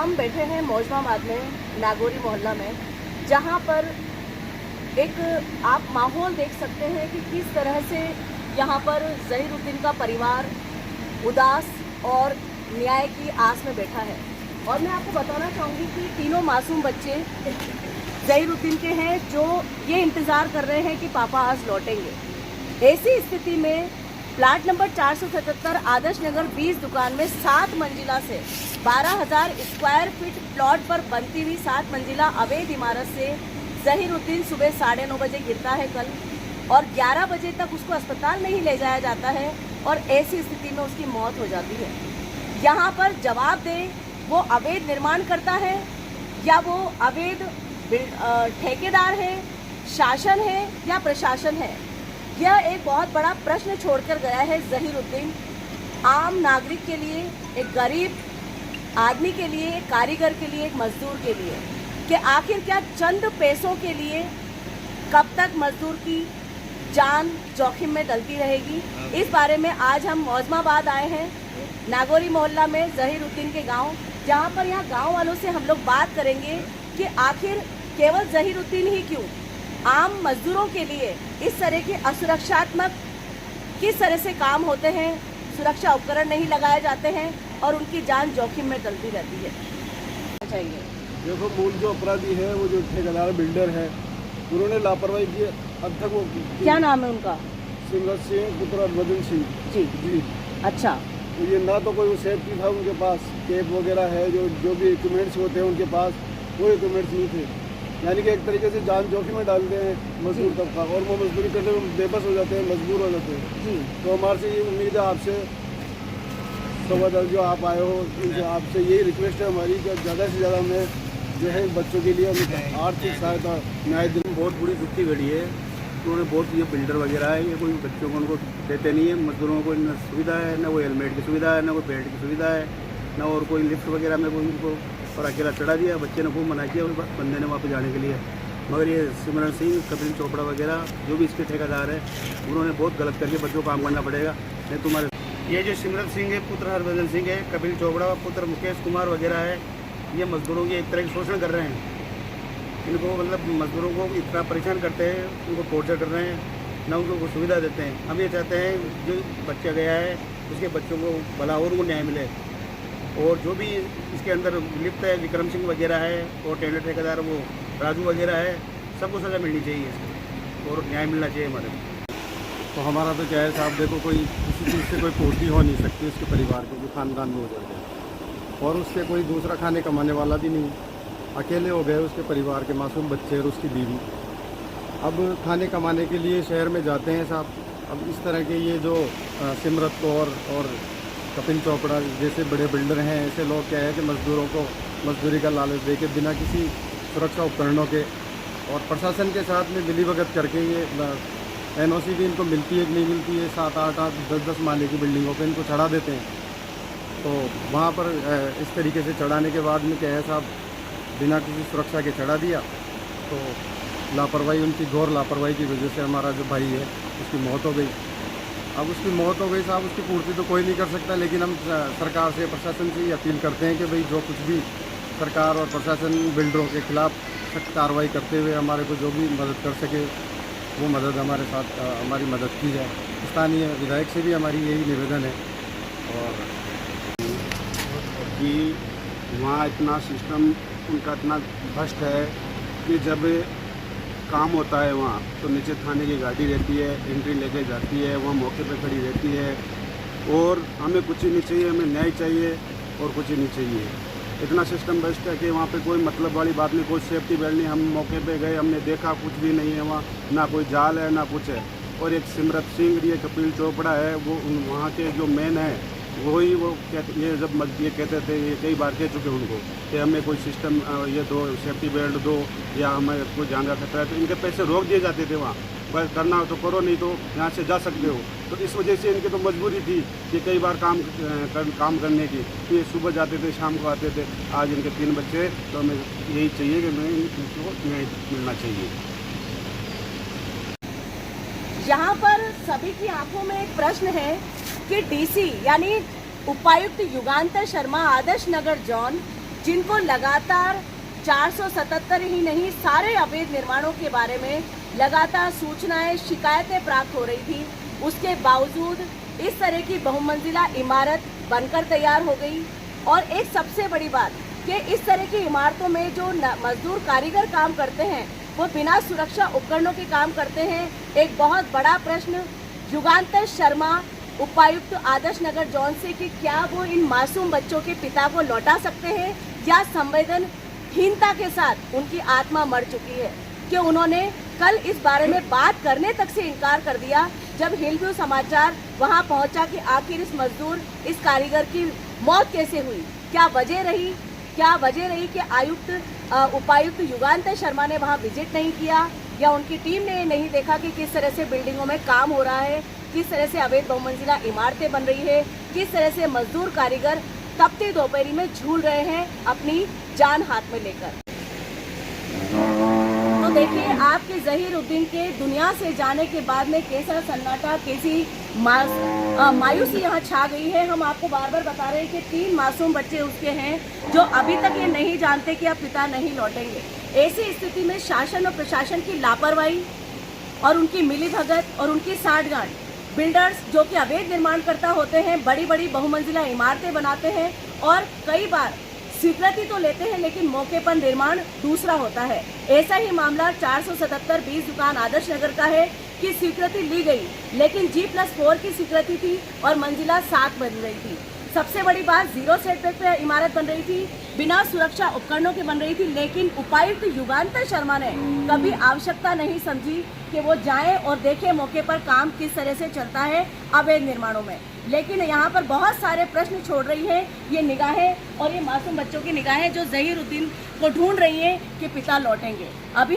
हम बैठे हैं मौजमाबाद में, नागौरी मोहल्ला में, जहां पर एक आप माहौल देख सकते हैं कि किस तरह से यहां पर ज़हीरुद्दीन का परिवार उदास और न्याय की आस में बैठा है। और मैं आपको बताना चाहूँगी कि तीनों मासूम बच्चे ज़हीरुद्दीन के हैं जो ये इंतज़ार कर रहे हैं कि पापा आज लौटेंगे। ऐसी स्थिति में प्लाट नंबर 477 आदर्श नगर 20 दुकान में 7 मंजिला से 12,000 स्क्वायर फीट प्लॉट पर बनती हुई 7 मंजिला अवैध इमारत से ज़हीरुद्दीन सुबह 9:30 बजे गिरता है कल, और 11 बजे तक उसको अस्पताल नहीं ले जाया जाता है और ऐसी स्थिति में उसकी मौत हो जाती है। यहाँ पर जवाब दे वो अवैध निर्माण करता है या वो अवैध ठेकेदार है, शासन है या प्रशासन है, यह एक बहुत बड़ा प्रश्न छोड़कर गया है ज़हीरुद्दीन। आम नागरिक के लिए, एक गरीब आदमी के लिए, एक कारीगर के लिए, एक मजदूर के लिए, कि आखिर क्या चंद पैसों के लिए कब तक मजदूर की जान जोखिम में डलती रहेगी। इस बारे में आज हम मौजमाबाद आए हैं, नागौरी मोहल्ला में ज़हीरुद्दीन के गांव, जहां पर यहाँ गांव वालों से हम लोग बात करेंगे कि आखिर केवल ज़हीरुद्दीन ही क्यों, आम मजदूरों के लिए इस तरह के असुरक्षात्मक किस तरह से काम होते हैं, सुरक्षा उपकरण नहीं लगाए जाते हैं और उनकी जान जोखिम में डलती रहती है। चाहिए देखो, मूल जो अपराधी है वो जो ठेकेदार बिल्डर है, उन्होंने लापरवाही की। अब तक वो क्या नाम है उनका? सिमरत सिंह पुत्र हरभजन सिंह जी। अच्छा, तो ये ना तो कोई सेफ्टी था उनके पास, टेप वगैरह है, जो भी इक्विपमेंट्स होते हैं उनके पास, वो इक्विपमेंट्स नहीं थे। यानी कि एक तरीके से जान जोखिम में डालते हैं मजदूर तबका, और वो मजदूरी करने में बेबस हो जाते हैं, मजबूर हो जाते हैं। तो हमारे से ये उम्मीद है आपसे, सवाल जो आप आए हो, आपसे यही रिक्वेस्ट है हमारी कि ज़्यादा से ज़्यादा हमें जो है बच्चों के लिए आर्थिक सहायता न्याय दिन। बहुत बुरी दुखी घड़ी है। उन्होंने बहुत, ये बिल्डर वगैरह है, ये कोई बच्चों को उनको देते नहीं है, मजदूरों को न सुविधा है, न कोई हेलमेट की सुविधा है, न कोई बेल्ट की सुविधा है, न और कोई लिफ्ट वगैरह में कोई उनको, और अकेला चढ़ा दिया। बच्चे ने खूब मना किया बंदे ने वापस जाने के लिए, मगर ये सिमरन सिंह, कपिल चोपड़ा वगैरह जो भी इसके ठेकेदार है, उन्होंने बहुत गलत करके बच्चों को काम करना पड़ेगा। नहीं तुम्हारे ये जो सिमरन सिंह है पुत्र हरभजन सिंह है, कपिल चोपड़ा पुत्र मुकेश कुमार वगैरह है, ये मजदूरों की एक तरह की शोषण कर रहे हैं। इनको मतलब मजदूरों को इतना परेशान करते हैं, उनको टॉर्चर कर रहे हैं, ना उनको सुविधा देते हैं। हम ये चाहते हैं जो बच्चा गया है उसके बच्चों को भला और उनको न्याय मिले, और जो भी इसके अंदर लिप्त है, विक्रम सिंह वगैरह है, और टेंडर ठेकेदार वो राजू वगैरह है, सबको सज़ा मिलनी चाहिए इसको, और न्याय मिलना चाहिए हमारे को। तो हमारा तो क्या है साहब, देखो कोई किसी चीज़ से कोई पूर्ति हो नहीं सकती उसके परिवार को, जो खानदान में हो जाए, और उससे कोई दूसरा खाने कमाने वाला भी नहीं, अकेले हो गए उसके परिवार के मासूम बच्चे और उसकी बीवी। अब खाने कमाने के लिए शहर में जाते हैं साहब। अब इस तरह के ये जो सिमरत कौर और कपिल चोपड़ा जैसे बड़े बिल्डर हैं, ऐसे लोग क्या है कि मजदूरों को मजदूरी का लालच दे के बिना किसी सुरक्षा उपकरणों के और प्रशासन के साथ में मिलीभगत करके ये NOC भी इनको मिलती है कि नहीं मिलती है, 7, 8, 10 माले की बिल्डिंगों पे इनको चढ़ा देते हैं। तो वहाँ पर इस तरीके से चढ़ाने के बाद में क्या है साहब, बिना किसी सुरक्षा के चढ़ा दिया, तो लापरवाही, उनकी घोर लापरवाही की वजह से हमारा जो भाई है उसकी मौत हो गई। अब उसकी मौत हो गई साहब, उसकी पूर्ति तो कोई नहीं कर सकता, लेकिन हम सरकार से, प्रशासन से ये अपील करते हैं कि भाई जो कुछ भी सरकार और प्रशासन बिल्डरों के खिलाफ सख्त कार्रवाई करते हुए हमारे को जो भी मदद कर सके वो मदद हमारे साथ, हमारी मदद की जाए। स्थानीय विधायक से भी हमारी यही निवेदन है। और कि वहाँ इतना सिस्टम उनका इतना भ्रष्ट है कि जब काम होता है वहाँ तो नीचे थाने की गाड़ी रहती है, एंट्री लेके जाती है, वहाँ मौके पे खड़ी रहती है, और हमें कुछ ही नहीं चाहिए, हमें न्याय चाहिए और कुछ ही नहीं चाहिए। इतना सिस्टम बेस्ट है कि वहाँ पे कोई मतलब वाली बात नहीं, कोई सेफ्टी बेल्ट नहीं। हम मौके पे गए, हमने देखा कुछ भी नहीं है वहाँ, ना कोई जाल है ना कुछ है। और एक सिमरत सिंह, ये कपिल चोपड़ा है, वो वहाँ के जो मेन है वही, वो कहते, ये जब ये कहते थे, ये कई बार कह चुके उनको कि हमें कोई सिस्टम ये दो, सेफ्टी बेल्ट दो, या हमें कोई जान का खतरा है, तो इनके पैसे रोक दिए जाते थे वहाँ, बस करना हो तो करो, नहीं तो यहाँ से जा सकते हो। तो इस वजह से इनकी तो मजबूरी थी कि कई बार काम करने की, तो ये सुबह जाते थे शाम को आते थे। आज इनके 3 बच्चे, तो हमें यही चाहिए कि इनको न्याय मिलना चाहिए। यहाँ पर सभी की आंखों में एक प्रश्न है कि DC यानी उपायुक्त युगांतर शर्मा आदर्श नगर जोन जिनको लगातार 477 ही नहीं सारे अवैध निर्माणों के बारे में लगातार सूचनाएं शिकायतें प्राप्त हो रही थी, उसके बावजूद इस तरह की बहुमंजिला इमारत बनकर तैयार हो गई। और एक सबसे बड़ी बात कि इस तरह की इमारतों में जो मजदूर कारीगर काम करते हैं वो बिना सुरक्षा उपकरणों के काम करते हैं। एक बहुत बड़ा प्रश्न युगांतर शर्मा उपायुक्त आदर्श नगर जोन से कि क्या वो इन मासूम बच्चों के पिता को लौटा सकते हैं या संवेदनहीनता के साथ उनकी आत्मा मर चुकी है, कि उन्होंने कल इस बारे में बात करने तक से इनकार कर दिया जब हिलव्यू समाचार वहां पहुंचा कि आखिर इस मजदूर इस कारीगर की मौत कैसे हुई, क्या वजह रही कि उपायुक्त युगांतर शर्मा ने वहां विजिट नहीं किया या उनकी टीम ने ये नहीं देखा कि किस तरह से बिल्डिंगों में काम हो रहा है, किस तरह से अवैध बहुमंजिला इमारतें बन रही है, किस तरह से मजदूर कारीगर तपती दोपहरी में झूल रहे हैं अपनी जान हाथ में लेकर। तो देखिए, आपके ज़हीरुद्दीन के दुनिया से जाने के बाद में कैसा सन्नाटा, कैसी मायूसी यहाँ छा गई है। हम आपको बार बार बता रहे हैं कि 3 मासूम बच्चे उसके हैं जो अभी तक ये नहीं जानते कि अब पिता नहीं लौटेंगे। ऐसी स्थिति में शासन और प्रशासन की लापरवाही और उनकी मिलीभगत और उनकी साठगांठ, बिल्डर्स जो कि अवैध निर्माणकर्ता होते हैं, बड़ी बड़ी बहुमंजिला इमारतें बनाते हैं और कई बार स्वीकृति तो लेते हैं लेकिन मौके पर निर्माण दूसरा होता है। ऐसा ही मामला 477-20 दुकान आदर्श नगर का है कि स्वीकृति ली गई लेकिन G+4 की स्वीकृति थी और मंजिला 7 बन रही थी। सबसे बड़ी बात, 0 सेटबैक पे इमारत बन रही थी, बिना सुरक्षा उपकरणों के बन रही थी, लेकिन उपायुक्त युगांतर शर्मा ने कभी आवश्यकता नहीं समझी कि वो जाएं और देखें मौके पर काम किस तरह से चलता है अवैध निर्माणों में। लेकिन यहाँ पर बहुत सारे प्रश्न छोड़ रही है ये निगाहें और ये मासूम बच्चों की निगाहें जो ज़हीरुद्दीन को ढूंढ रही हैं कि पिता लौटेंगे। अभी